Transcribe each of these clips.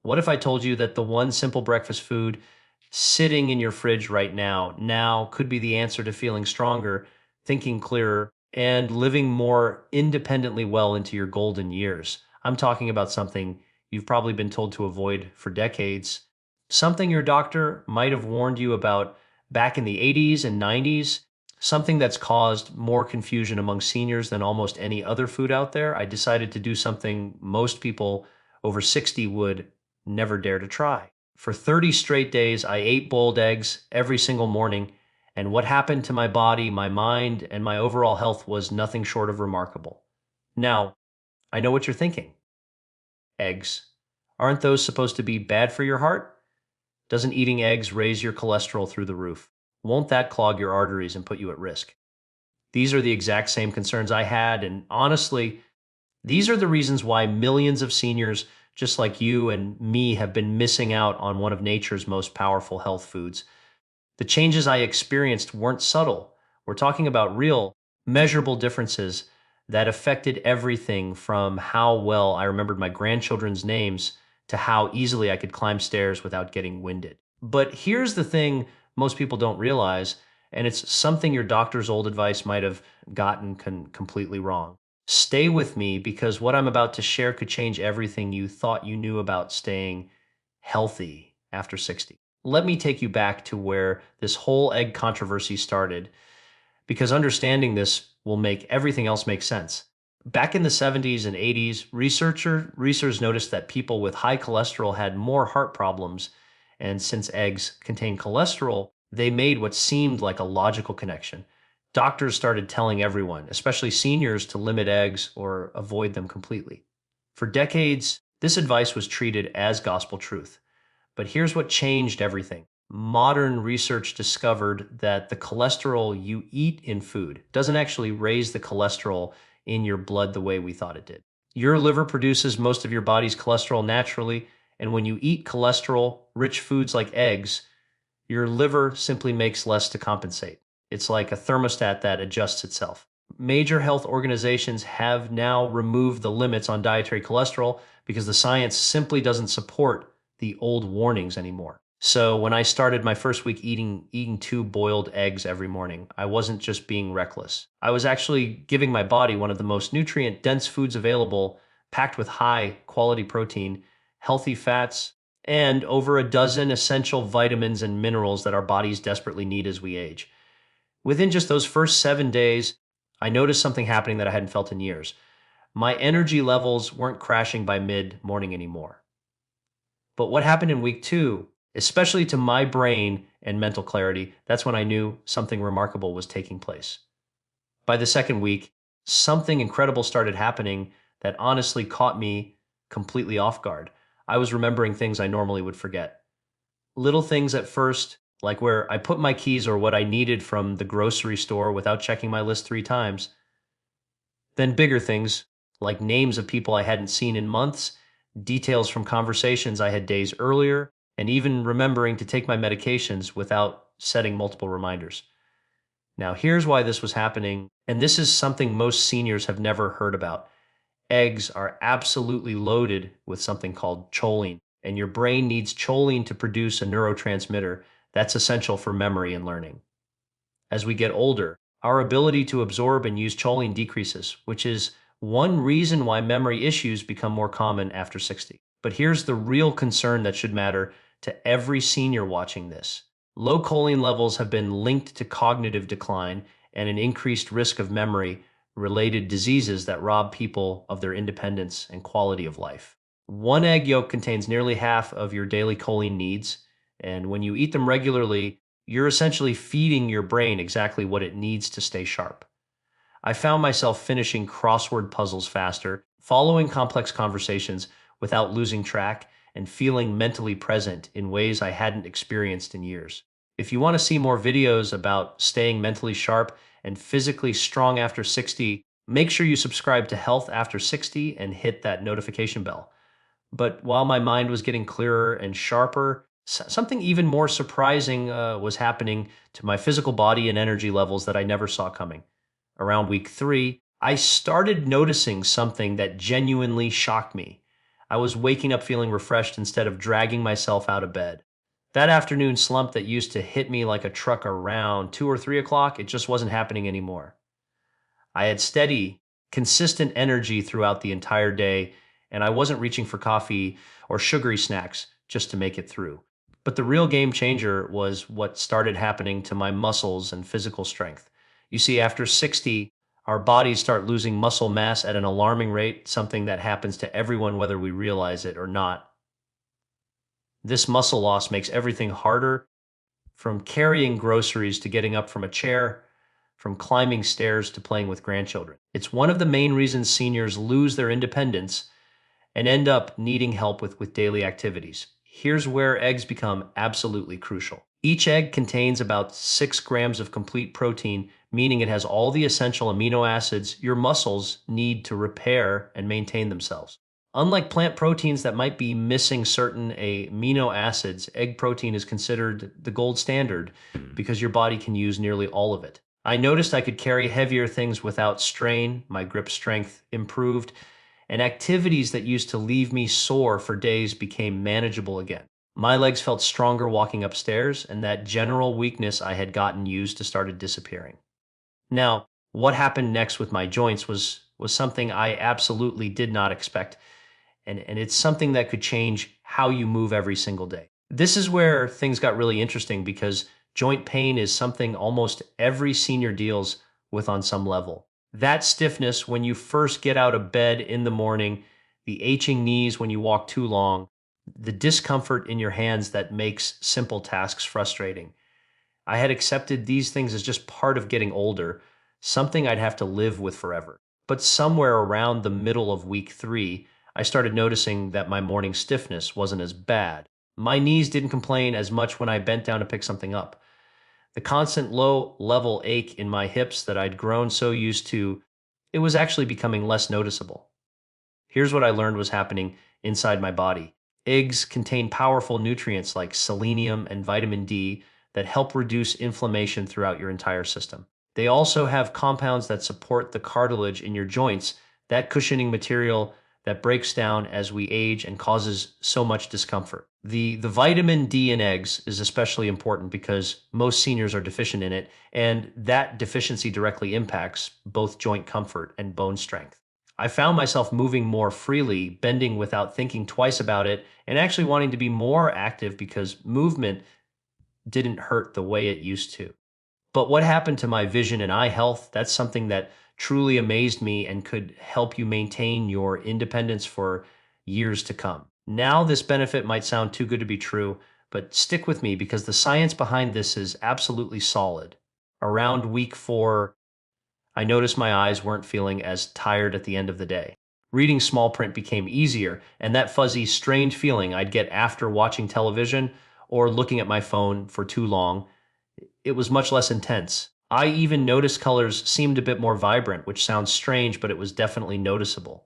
What if I told you that the one simple breakfast food sitting in your fridge right now could be the answer to feeling stronger, thinking clearer, and living more independently well into your golden years? I'm talking about something you've probably been told to avoid for decades, something your doctor might have warned you about back in the 80s and 90s, something that's caused more confusion among seniors than almost any other food out there. I decided to do something most people over 60 would never dare to try. For 30 straight days, I ate boiled eggs every single morning, and what happened to my body, my mind, and my overall health was nothing short of remarkable. Now, I know what you're thinking. Eggs. Aren't those supposed to be bad for your heart? Doesn't eating eggs raise your cholesterol through the roof? Won't that clog your arteries and put you at risk? These are the exact same concerns I had, and honestly, these are the reasons why millions of seniors, just like you and me, have been missing out on one of nature's most powerful health foods. The changes I experienced weren't subtle. We're talking about real, measurable differences that affected everything from how well I remembered my grandchildren's names to how easily I could climb stairs without getting winded. But here's the thing most people don't realize, and it's something your doctor's old advice might have gotten completely wrong. Stay with me because what I'm about to share could change everything you thought you knew about staying healthy after 60. Let me take you back to where this whole egg controversy started, because understanding this will make everything else make sense. Back in the 70s and 80s, researchers noticed that people with high cholesterol had more heart problems, and since eggs contain cholesterol, they made what seemed like a logical connection. Doctors started telling everyone, especially seniors, to limit eggs or avoid them completely. For decades, this advice was treated as gospel truth. But here's what changed everything. Modern research discovered that the cholesterol you eat in food doesn't actually raise the cholesterol in your blood the way we thought it did. Your liver produces most of your body's cholesterol naturally, and when you eat cholesterol-rich foods like eggs, your liver simply makes less to compensate. It's like a thermostat that adjusts itself. Major health organizations have now removed the limits on dietary cholesterol because the science simply doesn't support the old warnings anymore. So when I started my first week eating two boiled eggs every morning, I wasn't just being reckless. I was actually giving my body one of the most nutrient-dense foods available, packed with high-quality protein, healthy fats, and over a dozen essential vitamins and minerals that our bodies desperately need as we age. Within just those first 7 days, I noticed something happening that I hadn't felt in years. My energy levels weren't crashing by mid-morning anymore. But what happened in week two, especially to my brain and mental clarity, that's when I knew something remarkable was taking place. By the second week, something incredible started happening that honestly caught me completely off guard. I was remembering things I normally would forget. Little things at first, like where I put my keys or what I needed from the grocery store without checking my list 3 times. Then bigger things, like names of people I hadn't seen in months, details from conversations I had days earlier, and even remembering to take my medications without setting multiple reminders. Now, here's why this was happening, and this is something most seniors have never heard about. Eggs are absolutely loaded with something called choline, and your brain needs choline to produce a neurotransmitter that's essential for memory and learning. As we get older, our ability to absorb and use choline decreases, which is one reason why memory issues become more common after 60. But here's the real concern that should matter to every senior watching this. Low choline levels have been linked to cognitive decline and an increased risk of memory related diseases that rob people of their independence and quality of life. One egg yolk contains nearly half of your daily choline needs, and when you eat them regularly, you're essentially feeding your brain exactly what it needs to stay sharp. I found myself finishing crossword puzzles faster, following complex conversations without losing track, and feeling mentally present in ways I hadn't experienced in years. If you want to see more videos about staying mentally sharp and physically strong after 60, make sure you subscribe to Health After 60 and hit that notification bell. But while my mind was getting clearer and sharper, something even more surprising was happening to my physical body and energy levels that I never saw coming. Around week 3, I started noticing something that genuinely shocked me. I was waking up feeling refreshed instead of dragging myself out of bed. That afternoon slump that used to hit me like a truck around 2 or 3 o'clock, it just wasn't happening anymore. I had steady, consistent energy throughout the entire day, and I wasn't reaching for coffee or sugary snacks just to make it through. But the real game changer was what started happening to my muscles and physical strength. You see, after 60, our bodies start losing muscle mass at an alarming rate, something that happens to everyone whether we realize it or not. This muscle loss makes everything harder, from carrying groceries to getting up from a chair, from climbing stairs to playing with grandchildren. It's one of the main reasons seniors lose their independence and end up needing help with daily activities. Here's where eggs become absolutely crucial. Each egg contains about 6 grams of complete protein, meaning it has all the essential amino acids your muscles need to repair and maintain themselves. Unlike plant proteins that might be missing certain amino acids, egg protein is considered the gold standard because your body can use nearly all of it. I noticed I could carry heavier things without strain, my grip strength improved, and activities that used to leave me sore for days became manageable again. My legs felt stronger walking upstairs, and that general weakness I had gotten used to started disappearing. Now, what happened next with my joints was something I absolutely did not expect, and it's something that could change how you move every single day. This is where things got really interesting because joint pain is something almost every senior deals with on some level. That stiffness when you first get out of bed in the morning, the aching knees when you walk too long, the discomfort in your hands that makes simple tasks frustrating. I had accepted these things as just part of getting older, something I'd have to live with forever. But somewhere around the middle of week 3, I started noticing that my morning stiffness wasn't as bad. My knees didn't complain as much when I bent down to pick something up. The constant low level ache in my hips that I'd grown so used to, it was actually becoming less noticeable. Here's what I learned was happening inside my body. Eggs contain powerful nutrients like selenium and vitamin D that help reduce inflammation throughout your entire system. They also have compounds that support the cartilage in your joints, that cushioning material that breaks down as we age and causes so much discomfort. The vitamin D in eggs is especially important because most seniors are deficient in it, and that deficiency directly impacts both joint comfort and bone strength. I found myself moving more freely, bending without thinking twice about it, and actually wanting to be more active because movement didn't hurt the way it used to. But what happened to my vision and eye health? That's something that truly amazed me and could help you maintain your independence for years to come. Now, this benefit might sound too good to be true, but stick with me because the science behind this is absolutely solid. Around week 4, I noticed my eyes weren't feeling as tired at the end of the day. Reading small print became easier, and that fuzzy, strained feeling I'd get after watching television or looking at my phone for too long, it was much less intense. I even noticed colors seemed a bit more vibrant, which sounds strange, but it was definitely noticeable.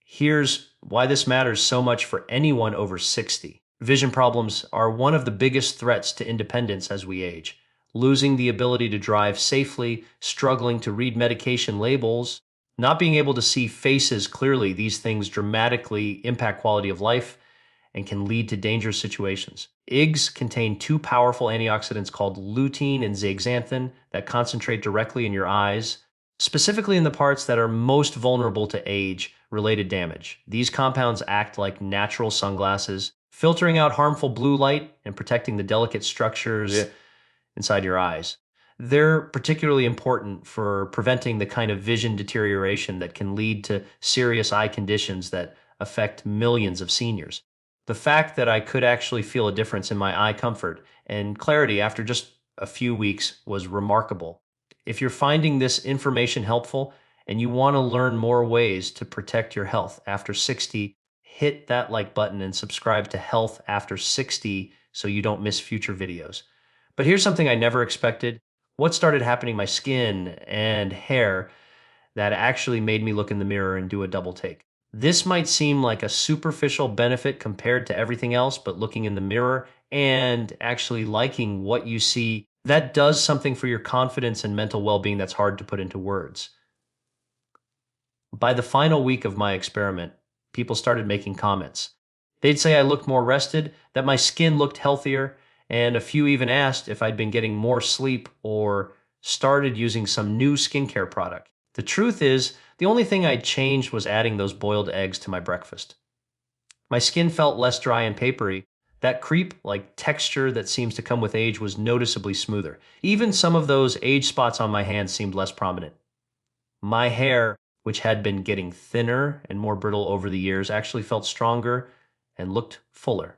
Here's why this matters so much for anyone over 60. Vision problems are one of the biggest threats to independence as we age. Losing the ability to drive safely, struggling to read medication labels, not being able to see faces clearly, these things dramatically impact quality of life and can lead to dangerous situations. Eggs contain 2 powerful antioxidants called lutein and zeaxanthin that concentrate directly in your eyes, specifically in the parts that are most vulnerable to age-related damage. These compounds act like natural sunglasses, filtering out harmful blue light and protecting the delicate structures inside your eyes. They're particularly important for preventing the kind of vision deterioration that can lead to serious eye conditions that affect millions of seniors. The fact that I could actually feel a difference in my eye comfort and clarity after just a few weeks was remarkable. If you're finding this information helpful and you want to learn more ways to protect your health after 60, hit that like button and subscribe to Health After 60 so you don't miss future videos. But here's something I never expected. What started happening to my skin and hair that actually made me look in the mirror and do a double take. This might seem like a superficial benefit compared to everything else, but looking in the mirror and actually liking what you see, that does something for your confidence and mental well-being that's hard to put into words. By the final week of my experiment, people started making comments. They'd say I looked more rested, that my skin looked healthier, and a few even asked if I'd been getting more sleep or started using some new skincare product. The truth is, the only thing I'd changed was adding those boiled eggs to my breakfast. My skin felt less dry and papery. That crepe-like texture that seems to come with age was noticeably smoother. Even some of those age spots on my hands seemed less prominent. My hair, which had been getting thinner and more brittle over the years, actually felt stronger and looked fuller.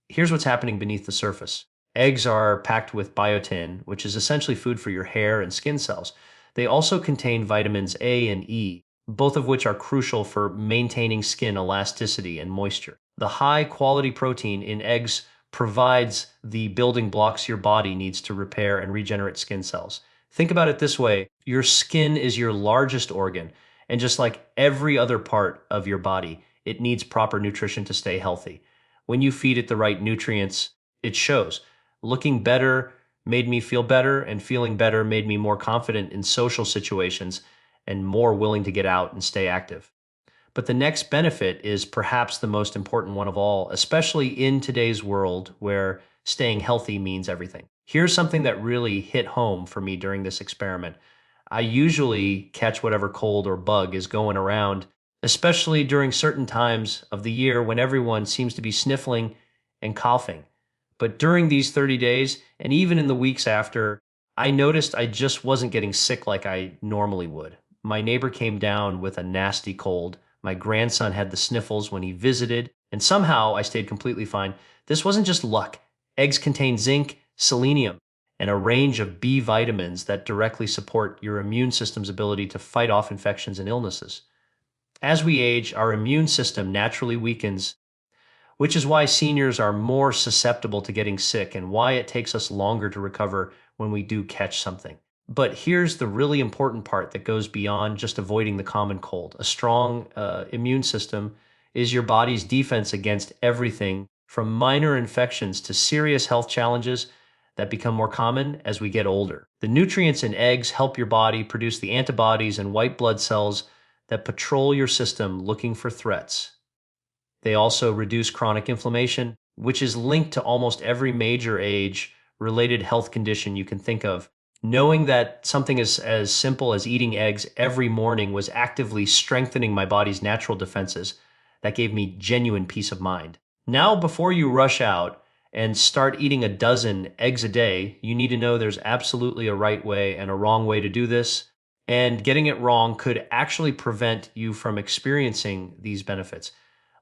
Here's what's happening beneath the surface. Eggs are packed with biotin, which is essentially food for your hair and skin cells. They also contain vitamins A and E, both of which are crucial for maintaining skin elasticity and moisture. The high quality protein in eggs provides the building blocks your body needs to repair and regenerate skin cells. Think about it this way, your skin is your largest organ, and just like every other part of your body, it needs proper nutrition to stay healthy. When you feed it the right nutrients, it shows. Looking better made me feel better, and feeling better made me more confident in social situations and more willing to get out and stay active. But the next benefit is perhaps the most important one of all, especially in today's world where staying healthy means everything. Here's something that really hit home for me during this experiment. I usually catch whatever cold or bug is going around, especially during certain times of the year when everyone seems to be sniffling and coughing. But during these 30 days, and even in the weeks after, I noticed I just wasn't getting sick like I normally would. My neighbor came down with a nasty cold. My grandson had the sniffles when he visited, and somehow I stayed completely fine. This wasn't just luck. Eggs contain zinc, selenium, and a range of B vitamins that directly support your immune system's ability to fight off infections and illnesses. As we age, our immune system naturally weakens, which is why seniors are more susceptible to getting sick and why it takes us longer to recover when we do catch something. But here's the really important part that goes beyond just avoiding the common cold. A strong immune system is your body's defense against everything from minor infections to serious health challenges that become more common as we get older. The nutrients in eggs help your body produce the antibodies and white blood cells that patrol your system looking for threats. They also reduce chronic inflammation, which is linked to almost every major age-related health condition you can think of. Knowing that something as simple as eating eggs every morning was actively strengthening my body's natural defenses, that gave me genuine peace of mind. Now, before you rush out and start eating a dozen eggs a day, you need to know there's absolutely a right way and a wrong way to do this. And getting it wrong could actually prevent you from experiencing these benefits.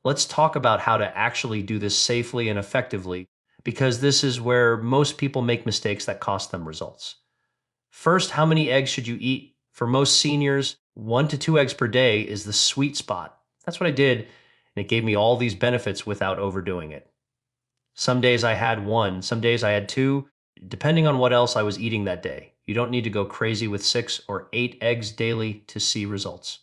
Let's talk about how to actually do this safely and effectively, because this is where most people make mistakes that cost them results. First, how many eggs should you eat? For most seniors, 1 to 2 eggs per day is the sweet spot. That's what I did, and it gave me all these benefits without overdoing it. Some days I had 1, some days I had 2, depending on what else I was eating that day. You don't need to go crazy with 6 or 8 eggs daily to see results.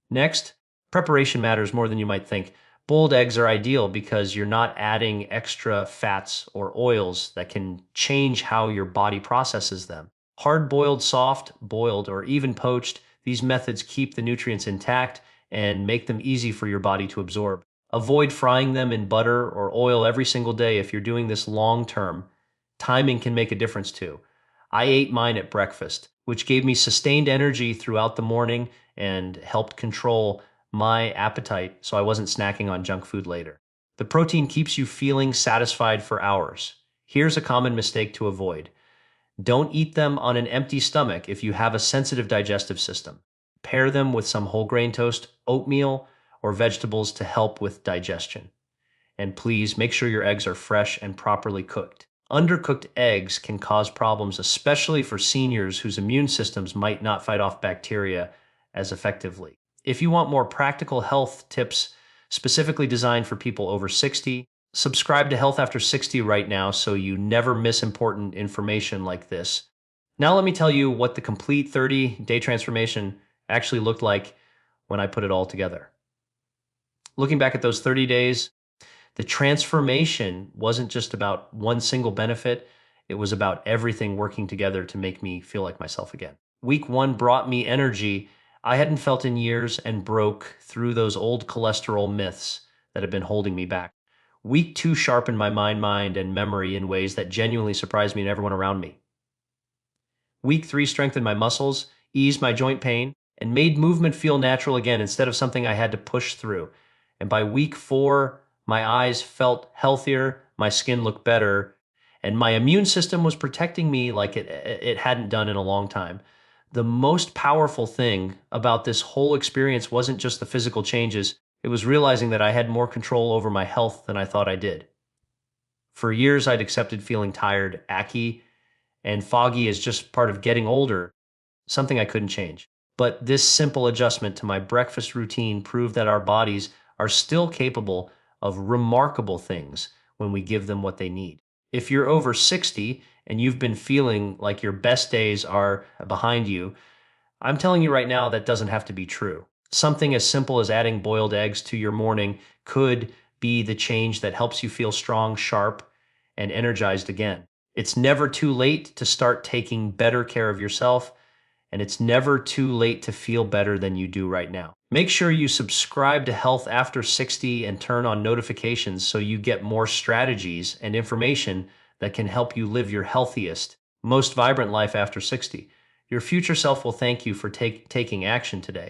Next, preparation matters more than you might think. Boiled eggs are ideal because you're not adding extra fats or oils that can change how your body processes them. Hard boiled, soft boiled, or even poached, these methods keep the nutrients intact and make them easy for your body to absorb. Avoid frying them in butter or oil every single day if you're doing this long term. Timing can make a difference too. I ate mine at breakfast, which gave me sustained energy throughout the morning and helped control my appetite so I wasn't snacking on junk food later. The protein keeps you feeling satisfied for hours. Here's a common mistake to avoid. Don't eat them on an empty stomach if you have a sensitive digestive system. Pair them with some whole grain toast, oatmeal, or vegetables to help with digestion. And please make sure your eggs are fresh and properly cooked. Undercooked eggs can cause problems, especially for seniors whose immune systems might not fight off bacteria as effectively. If you want more practical health tips specifically designed for people over 60, subscribe to Health After 60 right now so you never miss important information like this. Now let me tell you what the complete 30-day transformation actually looked like when I put it all together. Looking back at those 30 days, the transformation wasn't just about one single benefit. It was about everything working together to make me feel like myself again. Week 1 brought me energy I hadn't felt in years and broke through those old cholesterol myths that had been holding me back. Week 2 sharpened my mind, and memory in ways that genuinely surprised me and everyone around me. Week 3 strengthened my muscles, eased my joint pain, and made movement feel natural again instead of something I had to push through. And by week 4, my eyes felt healthier, my skin looked better, and my immune system was protecting me like it hadn't done in a long time. The most powerful thing about this whole experience wasn't just the physical changes, it was realizing that I had more control over my health than I thought I did. For years, I'd accepted feeling tired, achy, and foggy as just part of getting older, something I couldn't change. But this simple adjustment to my breakfast routine proved that our bodies are still capable of remarkable things when we give them what they need. If you're over 60 and you've been feeling like your best days are behind you, I'm telling you right now that doesn't have to be true. Something as simple as adding boiled eggs to your morning could be the change that helps you feel strong, sharp, and energized again. It's never too late to start taking better care of yourself, and it's never too late to feel better than you do right now. Make sure you subscribe to Health After 60 and turn on notifications so you get more strategies and information that can help you live your healthiest, most vibrant life after 60. Your future self will thank you for taking action today.